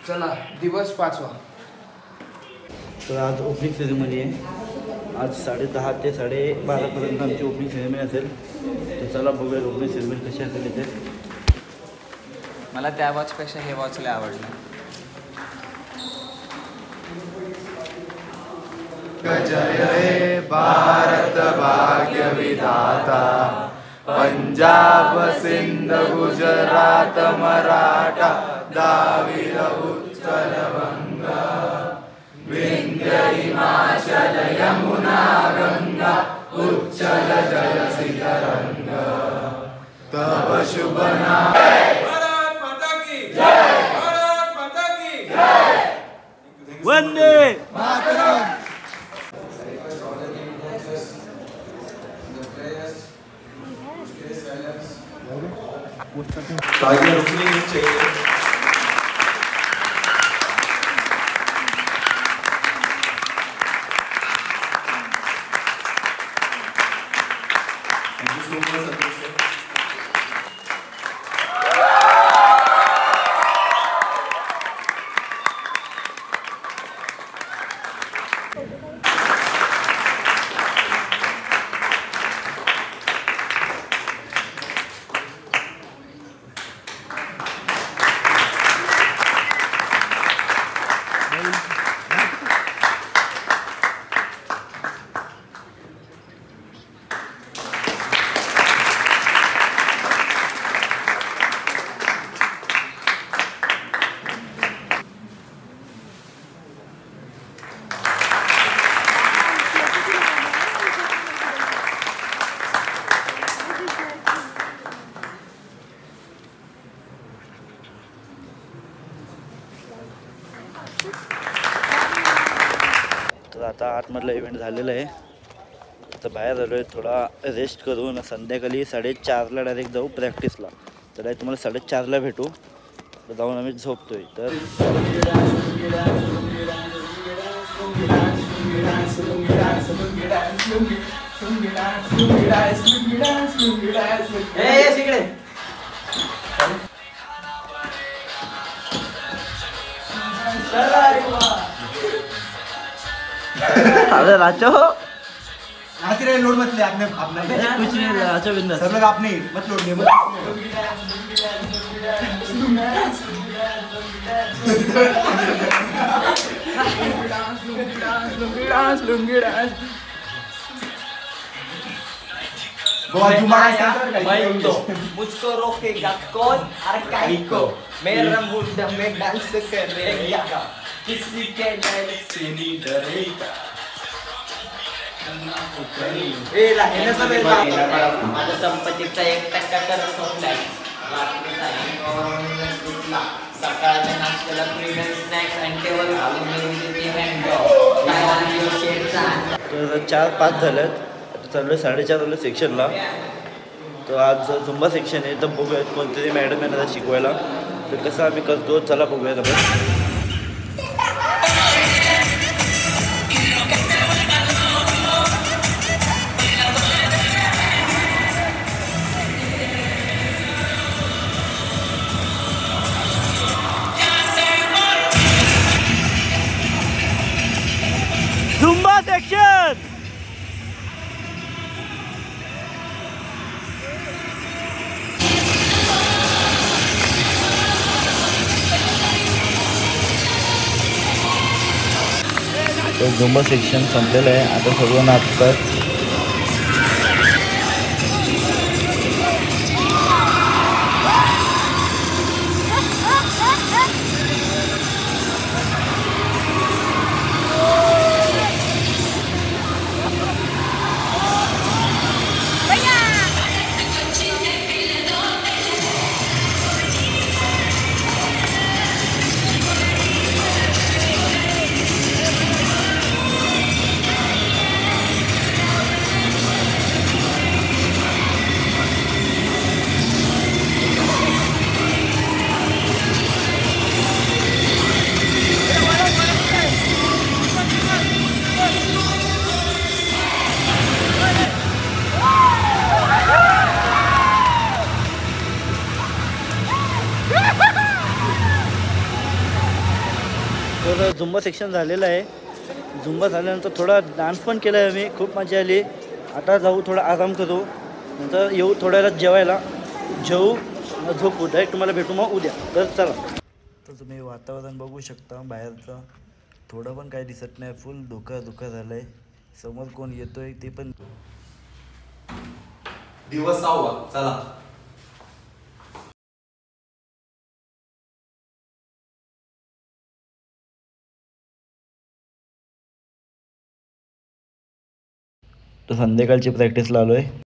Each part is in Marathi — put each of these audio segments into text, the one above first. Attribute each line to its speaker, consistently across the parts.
Speaker 1: चला दिवस 5वा.
Speaker 2: तर आज ओपनिंग सेरेमनी आहे. आज 10:30 ते 12:30पर्यंत आमची ओपनिंग सेरेमनी असेल. तर चला बघूया ओपनिंग सेरेमनी कशी असेल इथे.
Speaker 3: मला त्या वॉचपेक्षा हे वॉच लय आवडलं.
Speaker 4: जय हे भारत भाग्य विधाता, पंजाब सिंध गुजरात मराठा द्राविड उत्कल गंगा, विंध्य हिमाचल यमुना गंगा उच्चल जल सितरंगा. तब शुभ नाम भारत माता की जय, भारत माता की जय.
Speaker 2: वंदे
Speaker 4: मातरम. तालियां रुकनी नहीं चाहिए.
Speaker 2: तर आता आतमधला इव्हेंट झालेला आहे. तर बाहेर आलो आहे, थोडा रेस्ट करून संध्याकाळी 4:30ला डायरेक्ट जाऊ प्रॅक्टिसला. तर डायरेक्ट तुम्हाला 4:30ला भेटू. तर जाऊन आम्ही झोपतोय. तर अरे राजो
Speaker 4: आती रहे लोड मत ले आपने अपना
Speaker 2: कुछ नहीं राजो बिंदास
Speaker 4: सब लोग आपने मत लोड ले मत.
Speaker 3: मुझको रोकेगा कौन और काहे को, मेरा मुंडा में डांस करेगा, किसी के डर से नहीं डरेगा. माझ्या संपत्तीचा 1% करतो फ्लॅट. सकाळच्या नाश्त्याला फ्रीडम स्नॅक्स आणि टेबल घालून
Speaker 2: तर 4-5 झाल्यात. आता चालू आहे 4:30 सेक्शनला. तर आज झुंबा सेक्शन आहे. तर बघूयात कोणतरी मॅडम येणार शिकवायला. तर कसं आम्ही करतो चला बघूयात आपण. झुंबा सेक्शन तर झुंबा सेक्शन संपलेलं आहे. आता सर्व नाचतात. तर झुंबा सेक्शन झालेलं आहे. झुंबा झाल्यानंतर थोडा डान्स पण केला आहे आम्ही, खूप मजा आली. आता जाऊ थोडा आराम करू, नंतर येऊ थोड्या वेळात जेवायला, जेवू झोपू. डायरेक्ट तुम्हाला भेटू मग उद्या. तर चला. तर तुम्ही वातावरण बघू शकता बाहेरचं, थोडं पण काही दिसत नाही, फुल धुकं झालं आहे. समोर कोण येतोय ते पण.
Speaker 3: दिवस 6वा चला.
Speaker 2: तर संध्याकाळची प्रॅक्टिसला आलो आहे.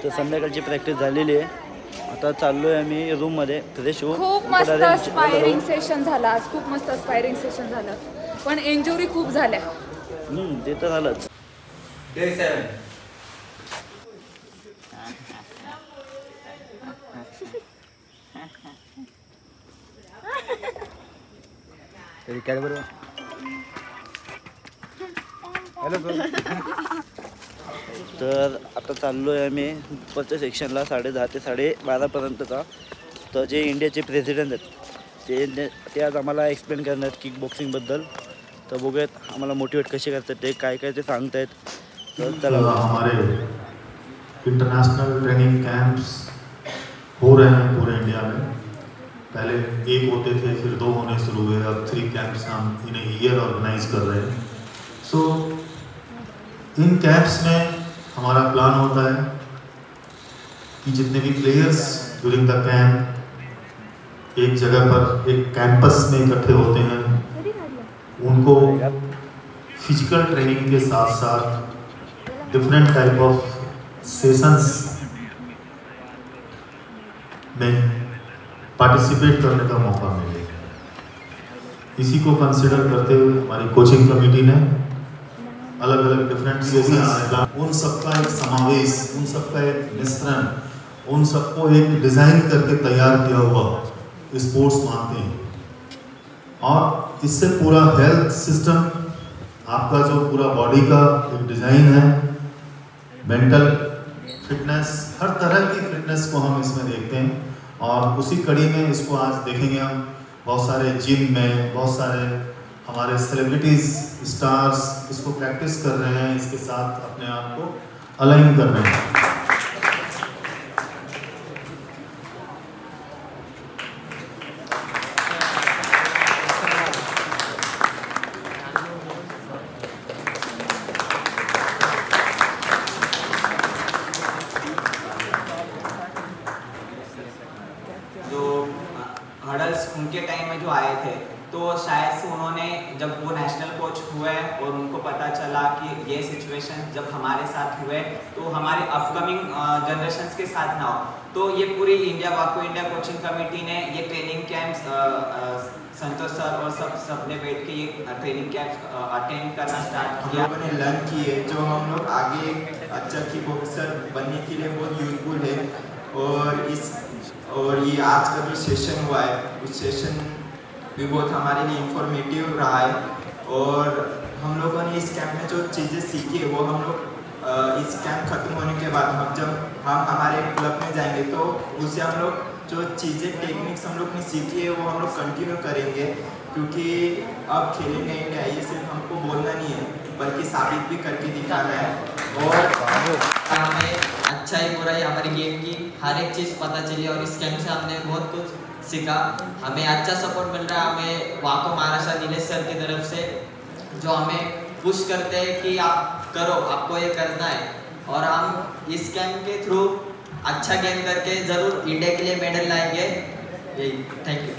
Speaker 2: तर संध्याकाळची प्रॅक्टिस झालेली आहे. आता चाललो आहे आम्ही रूममध्ये फ्रेश होऊ.
Speaker 1: खूप मस्त स्पायरिंग सेशन झालं आज, खूप मस्त स्पायरिंग सेशन झालं, पण इंजुरी खूप झाल्या.
Speaker 2: ते तर झालंच.
Speaker 3: डे 7.
Speaker 2: तरी काय बरं. तर आता चाललो आहे आम्ही दुपारच्या सेक्शनला 10:30 ते 12:30पर्यंतचा. तर जे इंडियाचे प्रेसिडेंट आहेत ते आज आम्हाला एक्सप्लेन करणार किक बॉक्सिंगबद्दल. तर बघूयात आम्हाला मोटिवेट कसे करतात ते, काय ते सांगतायत. तर चला.
Speaker 5: हमारे इंटरनेशनल ट्रेनिंग कैंप्स हो रहे हैं पूरे इंडिया में. पहले 1 होते थे, फिर 2 होने शुरू हुए, अब 3 कैंप्स हम इन ईयर ऑर्गेनाइज कर रहे हैं. सो इन कैंप्स में हमारा प्लान होता है कि जितने भी प्लेयर्स ड्यूरिंग द कैंप एक जगह पर एक कैंपस में इकट्ठे होते हैं, उनको फिजिकल ट्रेनिंग के साथ साथ डिफरेंट टाइप ऑफ सेशंस में पार्टिसिपेट करने का मौका मिले. इसी को कंसिडर करते हुए हमारी कोचिंग कमेटी ने अलग अलग डिफरेंट सेशंस, उन सबका एक समावेश, उन सबका एक मिश्रण, उन सबको एक डिज़ाइन करके तैयार किया हुआ स्पोर्ट्स मानते हैं. और इससे पूरा हेल्थ सिस्टम, आपका जो पूरा बॉडी का एक डिज़ाइन है, मेंटल फिटनेस, हर तरह की फिटनेस को हम इसमें देखते हैं. और उसी कड़ी में इसको आज देखेंगे हम. बहुत सारे जिम में बहुत सारे हमारे सेलिब्रिटीज़, स्टार्स इसको प्रैक्टिस कर रहे हैं, इसके साथ अपने आप को अलाइन कर रहे हैं.
Speaker 3: हडल्स उनके टाइम में जो आए थे, तो शायद से उन्होंने जब वो नेशनल कोच हुए और उनको पता चला कि ये सिचुएशन जब हमारे साथ हुए तो हमारे अपकमिंग जनरेशन्स के साथ ना हो, तो ये पूरी वाको इंडिया कोचिंग कमेटी ने ये ट्रेनिंग कैंप्स संतोष सर और सबने बैठ के ये ट्रेनिंग कैंप अटेंड करना स्टार्ट किया.
Speaker 6: हमने लर्न किए जो हम लोग आगे अच्छा की बॉक्सर बनने के लिए बहुत यूजफुल है. और ये आज का जो सेशन हुआ है उस सेशन भी बहुत हमारे लिए इंफॉर्मेटिव रहा है. और हम लोगों ने इस कैंप में जो चीज़ें सीखी है वो हम लोग इस कैंप ख़त्म होने के बाद जब हम हमारे क्लब में जाएंगे तो उससे हम लोग जो चीज़ें टेक्निक्स हम लोग ने सीखी है वो हम लोग कंटिन्यू करेंगे. क्योंकि अब खेलेंगे इंडिया, ये सिर्फ हमको बोलना नहीं है बल्कि साबित भी करके दिखाना है. और
Speaker 7: हमें अच्छा ही बुराई हमारी गेम की हर एक चीज़ पता चली और इस कैंप से हमने बहुत कुछ सीखा. हमें अच्छा सपोर्ट मिल रहा है हमें वाको महाराष्ट्र नीलेश सर की तरफ से, जो हमें पुश करते हैं कि आप करो, आपको ये करना है. और हम इस कैंप के थ्रू अच्छा गेम करके ज़रूर इंडिया के लिए मेडल लाएंगे. यही, थैंक यू.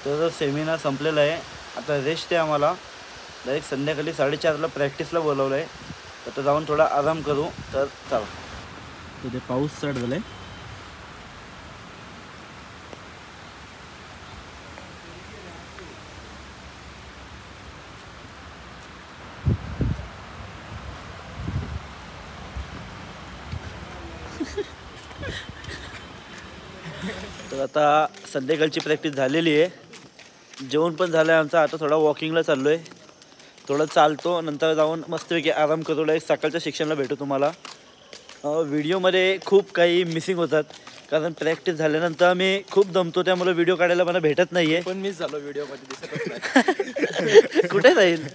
Speaker 2: तर सेमिनार संपलेला आहे. आता रेस्ट आहे आम्हाला. डायरेक्ट संध्याकाळी 4:30ला प्रॅक्टिसला बोलवलं आहे. तर जाऊन थोडा आराम करू. तर चला. तिथे पाऊस स्टार्ट झाला आहे. तर आता संध्याकाळची प्रॅक्टिस झालेली आहे. जेवण पण झालं आहे आमचं. आता थोडा वॉकिंगला चाललो आहे. थोडं चालतो, नंतर जाऊन मस्तपैकी आराम करू. एक सकाळच्या शिक्षणाला भेटू तुम्हाला. व्हिडिओमध्ये खूप काही मिसिंग होतात, कारण प्रॅक्टिस झाल्यानंतर आम्ही खूप दमतो, त्यामुळे व्हिडिओ काढायला मला भेटत नाही आहे.
Speaker 8: पण मिस झालो व्हिडिओमध्ये, दिसतच नाही.
Speaker 2: कुठे जाईल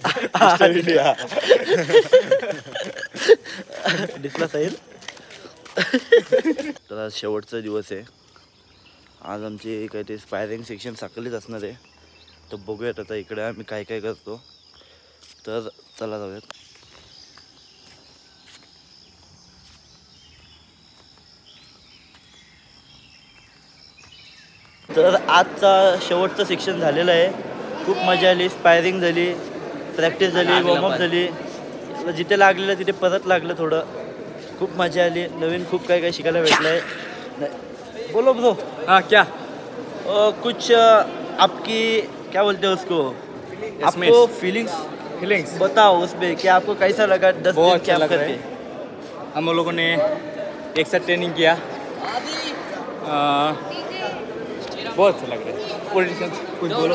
Speaker 2: दिसला जाईल. तर आज शेवटचा दिवस आहे. आज आमची काहीतरी स्पायरिंग सेक्शन सकाळीच असणार आहे. तर बघूयात आता इकडे आम्ही काय काय करतो. तर चला जाऊयात. तर आजचा शेवटचं सेक्शन झालेलं आहे. खूप मजा आली. स्पायरिंग झाली, प्रॅक्टिस झाली, वॉर्मअप झाली. जिथे लागलेलं तिथे परत लागलं थोडं. खूप मजा आली. नवीन खूप काय काय शिकायला भेटलं आहे. बोलो ब्रो.
Speaker 8: हाँ क्या
Speaker 2: कुछ आपकी क्या बोलते हैं उसको, आपको फीलिंग्स बताओ उसमें कि आपको कैसा लगा 10 दिन कैंप करके.
Speaker 8: हम लोगों ने एक साथ ट्रेनिंग किया, बहुत अच्छा लग रहा है. पॉलिटिशियंस कुछ बोलो.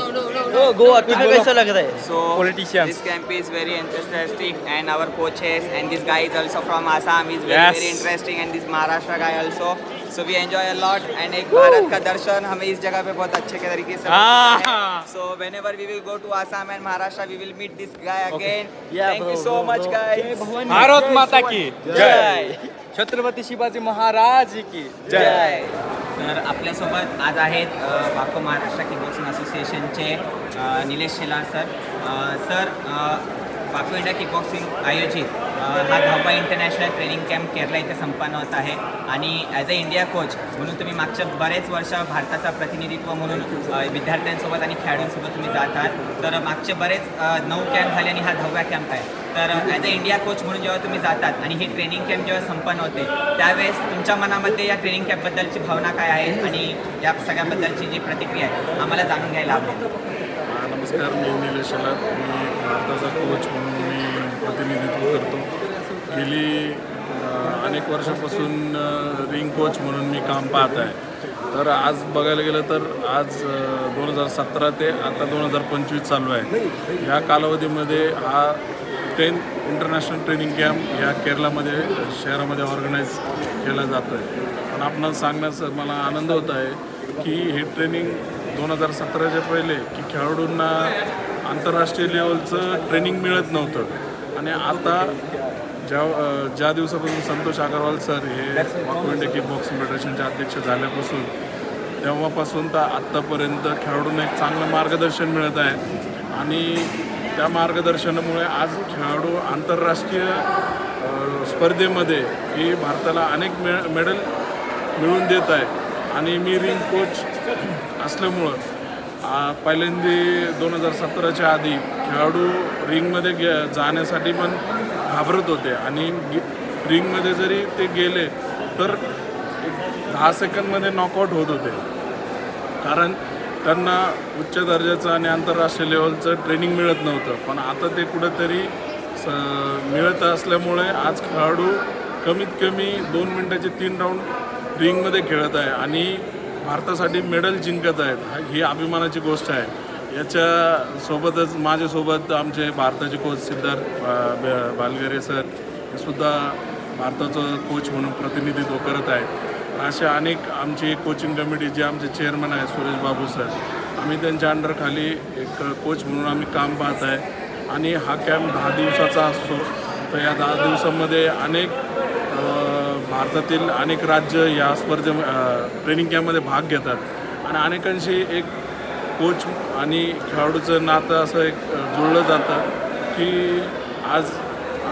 Speaker 2: गोवा तुम्हें कैसा लग रहा है?
Speaker 3: So
Speaker 8: Politicians.
Speaker 3: this camp is very interesting, and our coaches and this guy is also from Assam. Is very
Speaker 8: Yes.
Speaker 3: very interesting, and this Maharashtra guy also. So we enjoy a lot, and एक भारत का दर्शन हमें इस जगह पे बहुत अच्छे के तरीके से होता है. So whenever we will go to Assam and Maharashtra, we will meet this guy again.
Speaker 2: Yeah,
Speaker 3: Thank
Speaker 2: bro,
Speaker 3: you so
Speaker 2: bro,
Speaker 3: much,
Speaker 2: bro.
Speaker 3: guys.
Speaker 8: Bharat माता की
Speaker 3: जय.
Speaker 8: छत्रपती शिवाजी महाराज की जय.
Speaker 3: तर आपल्यासोबत आज आहेत वाको महाराष्ट्र किक बॉक्सिंग असोसिएशनचे निलेश शेलार सर. सर, वाको इंडिया किक बॉक्सिंग आयोजित हा 10वा इंटरनॅशनल ट्रेनिंग कॅम्प केरला इथे संपन्न होत आहे. आणि ॲज अ इंडिया कोच म्हणून तुम्ही मागच्या बरेच वर्ष भारताचा प्रतिनिधित्व म्हणून विद्यार्थ्यांसोबत आणि खेळाडूंसोबत तुम्ही जात आहात. तर मागचे बरेच 9 कॅम्प झाले आणि हा 10वा कॅम्प आहे. तर ॲज अ इंडिया कोच म्हणून जेव्हा तुम्ही जातात आणि ही ट्रेनिंग कॅम्प जेव्हा संपन्न होते, त्यावेळेस तुमच्या मनामध्ये या ट्रेनिंग कॅम्पबद्दलची भावना काय आहे आणि या सगळ्याबद्दलची जी प्रतिक्रिया आहे आम्हाला जाणून घ्यायला आवडेल.
Speaker 9: नमस्कार, मी निलेश शेलार. मी भारताचा कोच म्हणून मी प्रतिनिधित्व करतो. गेली अनेक वर्षापासून रिंग कोच म्हणून मी काम पाहत आहे. तर आज बघायला गेलं तर आज 2017 ते आता 2025 चालू आहे. ह्या कालावधीमध्ये हा इंटरनॅशनल ट्रेनिंग कॅम्प ह्या केरळामध्ये शहरामध्ये ऑर्गनाईज केला जातो आहे. पण आपणाला सांगण्याचा मला आनंद होत आहे की हे ट्रेनिंग 2017च्या पहिले की खेळाडूंना आंतरराष्ट्रीय लेवलचं ट्रेनिंग मिळत नव्हतं, आणि आता ज्या दिवसापासून संतोष अग्रवाल सर हे वाको इंडिया किक बॉक्सिंग फेडरेशनचे अध्यक्ष झाल्यापासून तेव्हापासून तर आत्तापर्यंत खेळाडूंना एक चांगलं मार्गदर्शन मिळत आहे आणि त्या मार्गदर्शनामुळे आज खेळाडू आंतरराष्ट्रीय स्पर्धेमध्ये ही भारताला अनेक मेडल मिळवून देत आहे. आणि मी रिंग कोच असल्यामुळं पहिल्यांदा 2017च्या आधी खेळाडू रिंगमध्ये जाण्यासाठी पण घाबरत होते आणि रिंगमध्ये जरी ते गेले तर 10 सेकंदमध्ये नॉकआउट होत होते, कारण त्यांना उच्च दर्जाचं आणि आंतरराष्ट्रीय लेवलचं ट्रेनिंग मिळत नव्हतं. पण आता ते कुठंतरी मिळत असल्यामुळे आज खेळाडू कमीत कमी 2 मिनिटाचे 3 राऊंड रिंगमध्ये खेळत आहे आणि भारतासाठी मेडल जिंकत आहेत. ही अभिमानाची गोष्ट आहे. याच्यासोबतच माझ्यासोबत आमचे भारताचे कोच सिद्धार्थ बालगरे सर हे सुद्धा भारताचं कोच म्हणून प्रतिनिधित्व करत आहेत. अशा अनेक आमची कोचिंग कमिटी जे आमचे चेअरमन आहेत सुरेश बाबू सर, आम्ही त्यांच्या अंडरखाली एक कोच म्हणून आम्ही काम पाहत आहे. आणि हा कॅम्प 10 दिवसाचा असतो. तर या 10 दिवसामध्ये अनेक भारतातील अनेक राज्य या ट्रेनिंग कॅम्पमध्ये भाग घेतात आणि अनेकांशी एक कोच आणि खेळाडूचं नातं असं एक जुळलं जातं की आज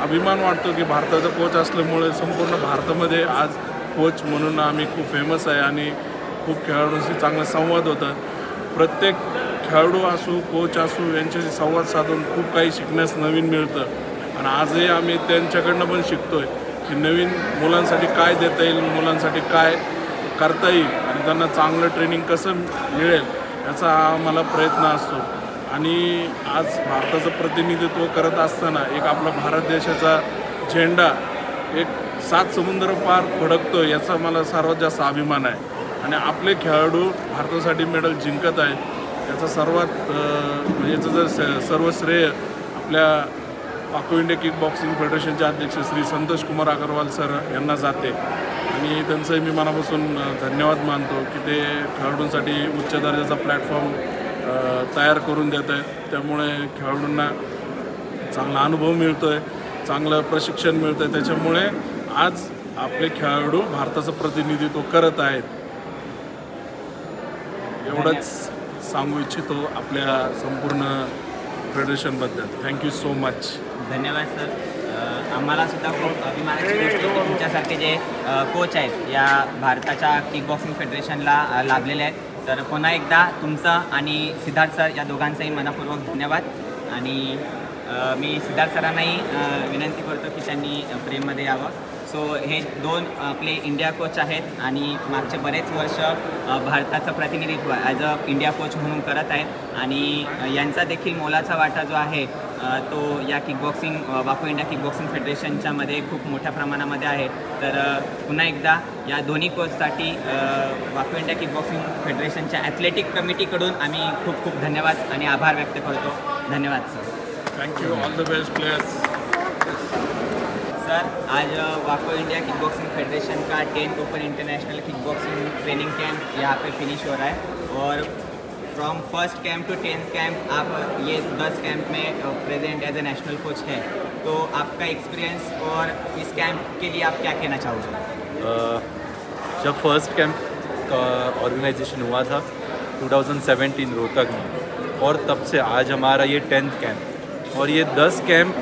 Speaker 9: अभिमान वाटतो की भारताचा कोच असल्यामुळे संपूर्ण भारतामध्ये आज कोच म्हणून आम्ही खूप फेमस आहे आणि खूप खेळाडूंशी चांगला संवाद होतात. प्रत्येक खेळाडू असू कोच असू यांच्याशी संवाद साधून खूप काही शिकण्यास नवीन मिळतं आणि आजही आम्ही त्यांच्याकडनं पण शिकतो आहे की नवीन मुलांसाठी काय देता येईल, मुलांसाठी काय करता येईल आणि त्यांना चांगलं ट्रेनिंग कसं मिळेल याचा आम्हाला प्रयत्न असतो. आणि आज भारताचं प्रतिनिधित्व करत असताना एक आपला भारत देशाचा झेंडा एक 7 समुद्र पार फडकतो याचा मला सर्वात जास्त अभिमान आहे. आणि आपले खेळाडू भारतासाठी मेडल जिंकत आहेत याचा सर्वात याचं जर सर्व श्रेय आपल्या वाको इंडिया किक बॉक्सिंग फेडरेशनचे अध्यक्ष श्री संतोष कुमार अग्रवाल सर यांना जाते आणि त्यांचंही मी मनापासून धन्यवाद मानतो की ते खेळाडूंसाठी उच्च दर्जाचा प्लॅटफॉर्म तयार करून देत आहेत. त्यामुळे खेळाडूंना चांगला अनुभव मिळतो आहे, चांगलं प्रशिक्षण मिळतं आहे. त्याच्यामुळे आज आपले खेळाडू भारताचं प्रतिनिधित्व करत आहेत. एवढंच सांगू इच्छितो आपल्या संपूर्ण फेडरेशनबद्दल. Thank you so much.
Speaker 3: धन्यवाद सर. आम्हाला सुद्धा खूप अभिमानाची गोष्ट आहे की तुमच्यासारखे जे कोच आहेत या भारताच्या किक बॉक्सिंग फेडरेशनला लाभलेले आहेत. तर पुन्हा एकदा तुमचं आणि सिद्धार्थ सर या दोघांचाही मनपूर्वक धन्यवाद. आणि मी सिद्धार्थ सरांनाही विनंती करतो की त्यांनी फ्रेममध्ये यावं. सो हे 2 आपले इंडिया कोच आहेत आणि मागचे बरेच वर्ष भारताचं प्रतिनिधित्व ॲज अ इंडिया कोच म्हणून करत आहेत आणि यांचा देखील मोलाचा वाटा जो आहे तो या किकबॉक्सिंग वाको इंडिया किकबॉक्सिंग फेडरेशनच्या मध्ये खूप मोठ्या प्रमाणामध्ये आहे. तर पुन्हा एकदा या दोन्ही कोचसाठी वाको इंडिया किकबॉक्सिंग फेडरेशनच्या ॲथलेटिक कमिटीकडून आम्ही खूप खूप धन्यवाद आणि आभार व्यक्त करतो. धन्यवाद sir.
Speaker 9: Thank you. All the best players.
Speaker 3: Sir, आज वाको इंडिया किकबॉक्सिंग फेडरेशन का 10th open international kickboxing training camp यहाँ पे फिनिश हो रहा है और from first camp two 10th camp आप ये 10 कैंप में present as a national coach है. तो आपका एक्सपीरियंस और इस कैंप के लिए आप क्या कहना चाहोगे?
Speaker 10: जब फर्स्ट कैंप का ऑर्गेनाइजेशन हुआ था 2017 रोहतक में और तब से आज हमारा ये 10th कैंप और ये 10 कैंप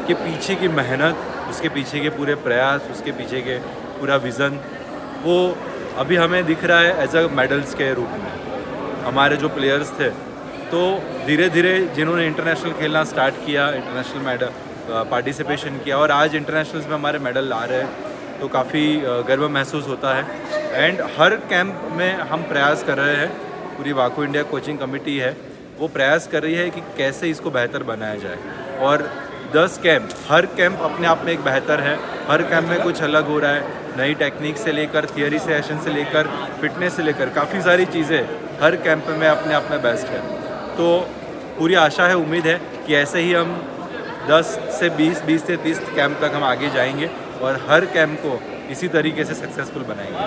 Speaker 10: के पीछे की मेहनत, उसके पीछे के पूरे प्रयास, उसके पीछे के पूरा विज़न वो अभी हमें दिख रहा है एज अ मेडल्स के रूप में. हमारे जो प्लेयर्स थे तो धीरे धीरे जिन्होंने इंटरनेशनल खेलना स्टार्ट किया, इंटरनेशनल मेडल पार्टिसिपेशन किया और आज इंटरनेशनल्स में हमारे मेडल ला रहे हैं तो काफ़ी गर्व महसूस होता है. एंड हर कैंप में हम प्रयास कर रहे हैं, पूरी वाको इंडिया कोचिंग कमेटी है वो प्रयास कर रही है कि कैसे इसको बेहतर बनाया जाए. और 10 कैंप, हर कैंप अपने आप में एक बेहतर है. हर कैंप में कुछ अलग हो रहा है, नई टेक्निक से लेकर थियरी सेशन से लेकर फिटनेस से लेकर काफ़ी सारी चीज़ें हर कैंप में अपने आप में बेस्ट है. तो पूरी आशा है, उम्मीद है कि ऐसे ही हम 10 से 20, 20 से 30 कैंप तक हम आगे जाएंगे और हर कैंप को इसी तरीके से सक्सेसफुल बनाएंगे.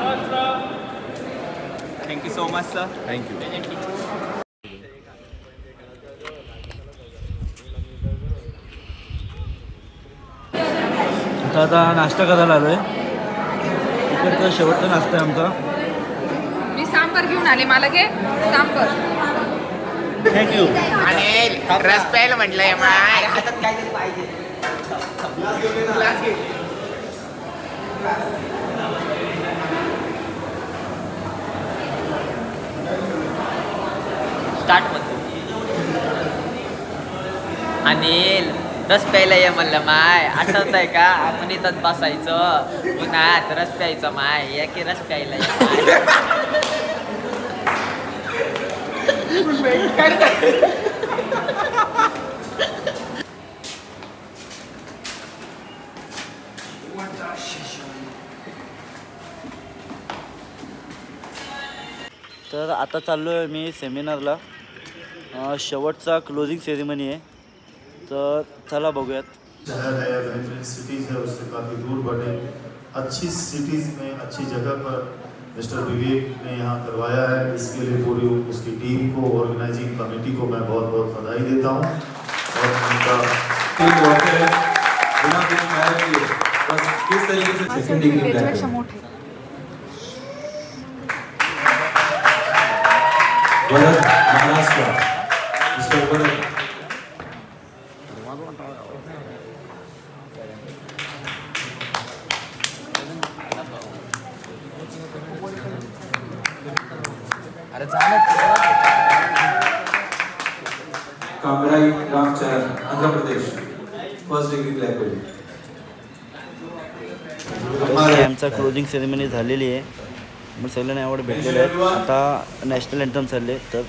Speaker 3: Thank you so much sir.
Speaker 10: Thank you.
Speaker 11: आता
Speaker 2: तर आता नाश्ता करायला आलो आहे. इकडचा शेवटचा नाश्ता आहे आमचा.
Speaker 1: मी सांबर घेऊन आले, मला घे सांबर.
Speaker 2: थँक्यू.
Speaker 11: आणि रस प्यायला म्हटलंय माय
Speaker 7: हातात काहीतरी पाहिजे.
Speaker 11: ग्लास घे.
Speaker 7: स्टार्ट म्हणतो. अनिल रस प्यायला ये म्हणलं माय, आठवतंय का आपण इथं बसायचं उन्हात रस प्यायचं माय, या की रस प्यायला ये
Speaker 2: तर आता चाललो आहे मी सेमिनारला. शेवटचा क्लोजिंग सेरेमनी आहे. तर चला बघूयात.
Speaker 5: शहर है या बेहतरीन सिटीज़ है उससे काफ़ी दूर बढ़े अच्छी सिटीज़ में अच्छी जगह पर मिस्टर विवेक ने यहाँ करवाया है. इसके लिए पूरी उसकी टीम को, ऑर्गेनाइजिंग कमेटी को मैं बहुत बहुत बधाई देता हूँ. और उनका
Speaker 4: बिना कुछ मैच किए बस किस तरीके से सेकंड डिग्री
Speaker 1: त्याच्यापेक्षा मोठे.
Speaker 4: भरत महाराष्ट्र मिस्टर भरत. कामराई Ramcharan Andhra Pradesh first degree black belt.
Speaker 2: आमचा क्लोजिंग सेरेमनी झालेली आहे. मग सगळ्यांना अवॉर्ड भेटलेले आहेत. आता नॅशनल अँथम चालले. तर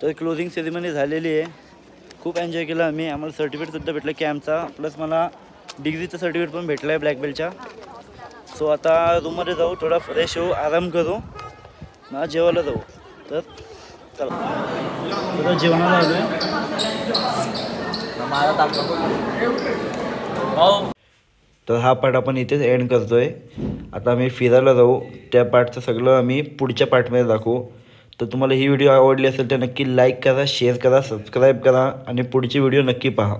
Speaker 2: तर क्लोजिंग सेरेमनी झालेली आहे. खूप एन्जॉय केलं आम्ही. आम्हाला सर्टिफिकेटसुद्धा भेटलं कॅम्पचा, प्लस मला डिग्रीचं सर्टिफिकेट पण भेटलं आहे ब्लॅक बेल्टच्या. सो आता रूममध्ये जाऊ, थोडा फ्रेश होऊ, आराम करू, मग जेवायला जाऊ. तर चला आता जेवणाला आलो आहे. तर हा पार्ट आपण इथेच एंड करतो आहे. आता आम्ही फिरायला जाऊ. त्या पार्टचं सगळं आम्ही पुढच्या पार्टमध्ये दाखवू. तर तुम्हाला ही व्हिडिओ आवडली असेल तर नक्की लाईक करा, शेअर करा, सबस्क्राईब करा आणि पुढची व्हिडिओ नक्की पहा.